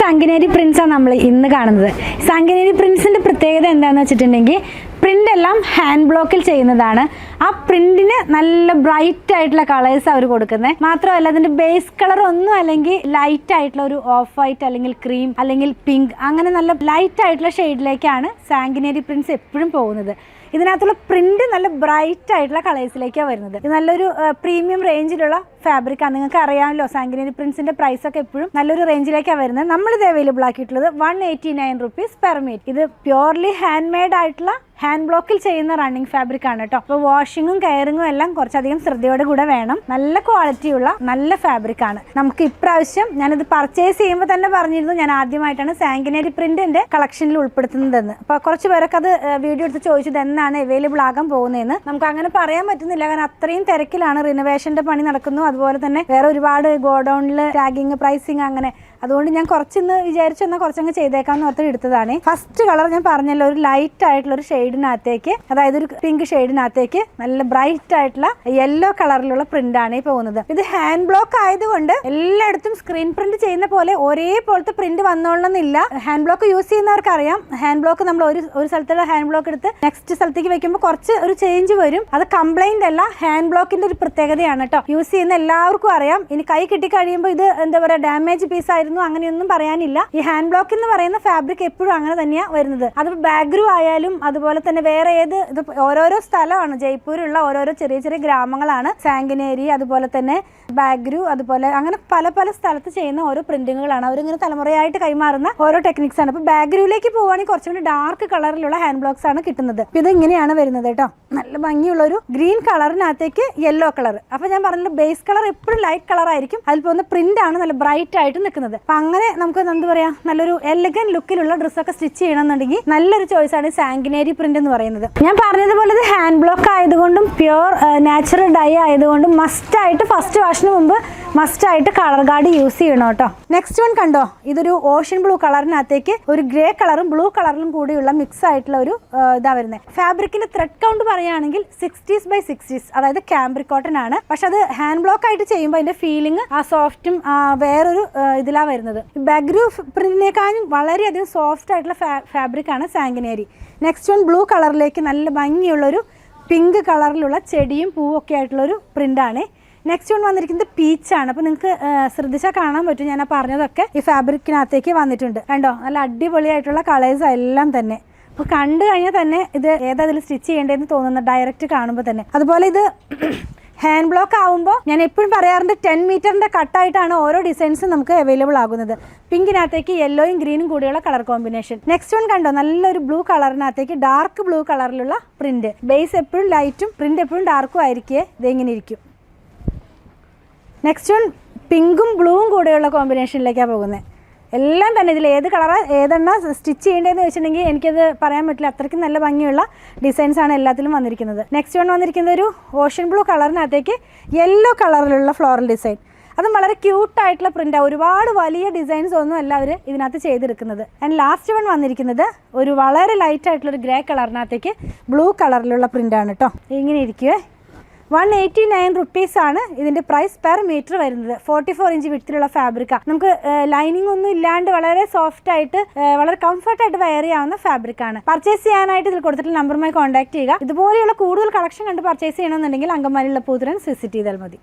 സാങ്കിനേരി പ്രിൻസാണ് നമ്മൾ ഇന്ന് കാണുന്നത്. സാങ്കിനേരി പ്രിൻസിൻ്റെ പ്രത്യേകത എന്താണെന്ന് വെച്ചിട്ടുണ്ടെങ്കിൽ പ്രിൻ്റ് എല്ലാം ഹാൻഡ് ബ്ലോക്കിൽ ചെയ്യുന്നതാണ്. ആ പ്രിന്റിന് നല്ല ബ്രൈറ്റ് ആയിട്ടുള്ള കളേഴ്സ് അവർ കൊടുക്കുന്നത്. മാത്രമല്ല അതിൻ്റെ ബേസ് കളർ ഒന്നും അല്ലെങ്കിൽ ലൈറ്റ് ആയിട്ടുള്ള ഒരു ഓഫ് വൈറ്റ് അല്ലെങ്കിൽ ക്രീം അല്ലെങ്കിൽ പിങ്ക് അങ്ങനെ നല്ല ലൈറ്റ് ആയിട്ടുള്ള ഷെയ്ഡിലേക്കാണ് സാങ്കിനേരി പ്രിൻസ് എപ്പോഴും പോകുന്നത്. ഇതിനകത്തുള്ള പ്രിന്റ് നല്ല ബ്രൈറ്റ് ആയിട്ടുള്ള കളേഴ്സിലേക്കാണ് വരുന്നത്. ഇത് നല്ലൊരു പ്രീമിയം റേഞ്ചിലുള്ള ഫാബ്രിക്കാണ്. നിങ്ങൾക്ക് അറിയാമല്ലോ സാങ്കിനേരി പ്രിൻസിന്റെ പ്രൈസ് ഒക്കെ എപ്പോഴും നല്ലൊരു റേഞ്ചിലേക്കാണ് വരുന്നത്. നമ്മളിത് അവൈലബിൾ ആക്കിയിട്ടുള്ളത് 189 rupees പെർ മീറ്റർ. ഇത് പ്യോർലി ഹാൻഡ് മെയ്ഡ് ആയിട്ടുള്ള ഹാൻഡ് ബ്ലോക്കിൽ ചെയ്യുന്ന റണ്ണിങ് ഫാബ്രിക് ആണ് കേട്ടോ. അപ്പോൾ വാഷിങ്ങും കെയറിങ്ങും എല്ലാം കുറച്ചധികം ശ്രദ്ധയോടെ കൂടെ വേണം. നല്ല ക്വാളിറ്റിയുള്ള നല്ല ഫാബ്രിക് ആണ്. നമുക്ക് ഇപ്രാവശ്യം ഞാനിത് പർച്ചേസ് ചെയ്യുമ്പോൾ തന്നെ പറഞ്ഞിരുന്നു ഞാൻ ആദ്യമായിട്ടാണ് സാങ്കിനേരി പ്രിന്റിന്റെ കളക്ഷനിൽ ഉൾപ്പെടുത്തുന്നതെന്ന്. അപ്പോൾ കുറച്ച് പേരൊക്കെ അത് വീഡിയോ എടുത്ത് ചോദിച്ചത് എന്നാണ് അവൈലബിൾ ആകാൻ പോകുന്നതെന്ന്. നമുക്ക് അങ്ങനെ പറയാൻ പറ്റുന്നില്ല, കാരണം അത്രയും തിരക്കിലാണ്. റിനോവേഷന്റെ പണി നടക്കുന്നു, അതുപോലെ തന്നെ വേറെ ഒരുപാട് ഗോഡൌണിൽ ടാഗിങ് പ്രൈസിങ് അങ്ങനെ. അതുകൊണ്ട് ഞാൻ കുറച്ചൊന്ന് വിചാരിച്ചു എന്നാൽ കുറച്ചങ്ങ് ചെയ്തേക്കാന്ന് ഓർത്ത് എടുത്തതാണ്. ഫസ്റ്റ് കളർ ഞാൻ പറഞ്ഞല്ലോ, ഒരു ലൈറ്റ് ആയിട്ടുള്ള ഒരു ഷെയ്ഡിനകത്തേക്ക്, അതായത് ഒരു പിങ്ക് ഷെയ്ഡിനകത്തേക്ക് നല്ല ബ്രൈറ്റ് ആയിട്ടുള്ള യെല്ലോ കളറിലുള്ള പ്രിന്റ് ആണ് ഈ പോകുന്നത്. ഇത് ഹാൻഡ് ബ്ലോക്ക് ആയതുകൊണ്ട് എല്ലായിടത്തും സ്ക്രീൻ പ്രിന്റ് ചെയ്യുന്ന പോലെ ഒരേപോലത്തെ പ്രിന്റ് വന്നോളണമെന്നില്ല. ഹാൻഡ് ബ്ലോക്ക് യൂസ് ചെയ്യുന്നവർക്ക് അറിയാം, ഹാൻഡ് ബ്ലോക്ക് നമ്മൾ ഒരു സ്ഥലത്തുള്ള ഹാൻഡ് ബ്ലോക്ക് എടുത്ത് നെക്സ്റ്റ് സ്ഥലത്തേക്ക് വെക്കുമ്പോൾ കുറച്ച് ഒരു ചേഞ്ച് വരും. അത് കംപ്ലൈന്റ് അല്ല, ഹാൻഡ് ബ്ലോക്കിന്റെ ഒരു പ്രത്യേകതയാണ് കേട്ടോ. യൂസ് ചെയ്യുന്ന എല്ലാവർക്കും അറിയാം. ഇനി കൈ കിട്ടി കഴിയുമ്പോൾ ഇത് എന്താ പറയുക, ഡാമേജ് പീസ് ആയിരുന്നു അങ്ങനെയൊന്നും പറയാനില്ല. ഈ ഹാൻഡ് ബ്ലോക്ക് എന്ന് പറയുന്ന ഫാബ്രിക് എപ്പോഴും അങ്ങനെ തന്നെയാണ് വരുന്നത്. അത് ബാഗ്രു ആയാലും അതുപോലെ തന്നെ വേറെ ഏത് ഇത് ഓരോരോ സ്ഥലമാണ്. ജയ്പൂരുള്ള ഓരോരോ ചെറിയ ചെറിയ ഗ്രാമങ്ങളാണ് സാങ്കിനേരി, അതുപോലെ തന്നെ ബാഗ്രു, അതുപോലെ അങ്ങനെ പല പല സ്ഥലത്ത് ചെയ്യുന്ന ഓരോ പ്രിന്റിങ്ങുകളാണ്. അവരിങ്ങനെ തലമുറയായിട്ട് കൈമാറുന്ന ഓരോ ടെക്നിക്സ് ആണ്. അപ്പോൾ ബാഗ്രുവിലേക്ക് പോവുകയാണെങ്കിൽ കുറച്ചും കൂടി ഡാർക്ക് കളറിലുള്ള ഹാൻഡ് ബ്ലോക്സ് ആണ് കിട്ടുന്നത്. ഇത് ഇങ്ങനെയാണ് വരുന്നത് കേട്ടോ. നല്ല ഭംഗിയുള്ള ഒരു ഗ്രീൻ കളറിനകത്തേക്ക് യെല്ലോ കളർ. അപ്പൊ ഞാൻ പറഞ്ഞല്ലോ ബേസ് കളർ എപ്പോഴും ലൈറ്റ് കളർ ആയിരിക്കും. അതിൽ പോകുന്ന പ്രിന്റ് ആണ് നല്ല ബ്രൈറ്റ് ആയിട്ട് നിൽക്കുന്നത്. അപ്പൊ അങ്ങനെ നമുക്ക് എന്താ പറയാ, നല്ലൊരു എലഗൻ ലുക്കിലുള്ള ഡ്രസ്സൊക്കെ സ്റ്റിച്ച് ചെയ്യണമെന്നുണ്ടെങ്കിൽ നല്ലൊരു ചോയ്സ് ആണ് സാങ്കിനേരി പ്രിന്റ് എന്ന് പറയുന്നത്. ഞാൻ പറഞ്ഞതുപോലെ ഇത് ഹാൻഡ് ബ്ലോക്ക് ആയതുകൊണ്ടും പ്യുവർ നാച്ചുറൽ ഡൈ ആയതുകൊണ്ടും മസ്റ്റ് ആയിട്ട് ഫസ്റ്റ് വാഷിന് മുമ്പ് മസ്റ്റ് ആയിട്ട് കളർ ഗാർഡ് യൂസ് ചെയ്യണം കേട്ടോ. നെക്സ്റ്റ് വൺ കണ്ടോ, ഇതൊരു ഓഷ്യൻ ബ്ലൂ കളറിനകത്തേക്ക് ഒരു ഗ്രേ കളറും ബ്ലൂ കളറിലും കൂടിയുള്ള മിക്സ് ആയിട്ടുള്ള ഒരു ഇതാ വരുന്നത്. ഫാബ്രിക്കിന്റെ ത്രെഡ് കൗണ്ട് പറയുകയാണെങ്കിൽ 60s by 60s, അതായത് ക്യാമ്പ്രിക് കോട്ടൺ ആണ്. പക്ഷെ അത് ഹാൻഡ് ബ്ലോക്ക് ആയിട്ട് ചെയ്യുമ്പോൾ അതിന്റെ ഫീലിംഗ് ആ സോഫ്റ്റും വേറൊരു ഇതിലാ വരുന്നത്. ബാഗ്രു പ്രിന്റിനേക്കാളും വളരെയധികം സോഫ്റ്റ് ആയിട്ടുള്ള ഫാബ്രിക് ആണ് സാങ്കിനേരി. നെക്സ്റ്റ് വൺ ബ്ലൂ കളറിലേക്ക് നല്ല ഭംഗിയുള്ളൊരു പിങ്ക് കളറിലുള്ള ചെടിയും പൂവും ഒക്കെ ആയിട്ടുള്ളൊരു പ്രിന്റാണ്. നെക്സ്റ്റ് വൺ വന്നിരിക്കുന്നത് പീച്ചാണ്. അപ്പോൾ നിങ്ങൾക്ക് ശ്രദ്ധിച്ചാൽ കാണാൻ പറ്റും, ഞാൻ പറഞ്ഞതൊക്കെ ഈ ഫാബ്രിക്കിനകത്തേക്ക് വന്നിട്ടുണ്ട്. കണ്ടോ, നല്ല അടിപൊളിയായിട്ടുള്ള കളേഴ്സ് എല്ലാം തന്നെ. അപ്പോൾ കണ്ടു കഴിഞ്ഞാൽ തന്നെ ഇത് ഏതായാലും സ്റ്റിച്ച് ചെയ്യേണ്ടതെന്ന് തോന്നുന്നു ഡയറക്റ്റ് കാണുമ്പോൾ തന്നെ. അതുപോലെ ഇത് ഹാൻഡ് ബ്ലോക്ക് ആവുമ്പോൾ ഞാൻ എപ്പോഴും പറയാറുണ്ട് 10 മീറ്ററിൻ്റെ കട്ടായിട്ടാണ് ഓരോ ഡിസൈൻസും നമുക്ക് അവൈലബിൾ ആകുന്നത്. പിങ്കിനകത്തേക്ക് യെല്ലോയും ഗ്രീനും കൂടിയുള്ള കളർ കോമ്പിനേഷൻ. നെക്സ്റ്റ് വൺ കണ്ടോ, നല്ലൊരു ബ്ലൂ കളറിനകത്തേക്ക് ഡാർക്ക് ബ്ലൂ കളറിലുള്ള പ്രിന്റ്. ബേസ് എപ്പോഴും ലൈറ്റും പ്രിന്റ് എപ്പോഴും ഡാർക്കും ആയിരിക്കേ ഇതെങ്ങനെ ഇരിക്കും. നെക്സ്റ്റ് വൺ പിങ്കും ബ്ലൂവും കൂടെയുള്ള കോമ്പിനേഷനിലേക്കാണ് പോകുന്നത്. എല്ലാം തന്നെ ഇതിൽ ഏത് കളറാണ് ഏതെണ്ണ സ്റ്റിച്ച് ചെയ്യേണ്ടതെന്ന് വെച്ചിട്ടുണ്ടെങ്കിൽ എനിക്കത് പറയാൻ പറ്റില്ല. അത്രയ്ക്കും നല്ല ഭംഗിയുള്ള ഡിസൈൻസ് ആണ് എല്ലാത്തിലും വന്നിരിക്കുന്നത്. നെക്സ്റ്റ് വൺ വന്നിരിക്കുന്നത് ഒരു ഓഷ്യൻ ബ്ലൂ കളറിനകത്തേക്ക് യെല്ലോ കളറിലുള്ള ഫ്ലോറൽ ഡിസൈൻ. അതും വളരെ ക്യൂട്ടായിട്ടുള്ള പ്രിൻ്റാണ്. ഒരുപാട് വലിയ ഡിസൈൻസ് ഒന്നും അല്ല അവർ ഇതിനകത്ത് ചെയ്തെടുക്കുന്നത്. ആൻഡ് ലാസ്റ്റ് വൺ വന്നിരിക്കുന്നത് ഒരു വളരെ ലൈറ്റ് ആയിട്ടുള്ളൊരു ഗ്രേ കളറിനകത്തേക്ക് ബ്ലൂ കളറിലുള്ള പ്രിൻ്റാണ് കേട്ടോ. ഇങ്ങനെ ഇരിക്കുവേ. 189 rupees ആണ് ഇതിൻ്റെ പ്രൈസ് പെർ മീറ്റർ വരുന്നത്. 44 ഇഞ്ച് വിഡ്ത്തിലുള്ള ഫാബ്രിക്കാണ്. നമുക്ക് ലൈനിങ് ഒന്നും ഇല്ലാണ്ട് വളരെ സോഫ്റ്റ് ആയിട്ട് വളരെ കംഫർട്ടായിട്ട് വെയർ ചെയ്യാവുന്ന ഫാബ്രിക്കാണ്. പർച്ചേസ് ചെയ്യാനായിട്ട് ഇതിൽ കൊടുത്തിട്ടുള്ള നമ്പറുമായി കോൺടാക്ട് ചെയ്യുക. ഇതുപോലെയുള്ള കൂടുതൽ കളക്ഷൻ കണ്ട് പർച്ചേസ് ചെയ്യണമെന്നുണ്ടെങ്കിൽ അങ്കമാലിയുള്ള പൂത്തുരൻ വിസിറ്റ് ചെയ്താൽ മതി.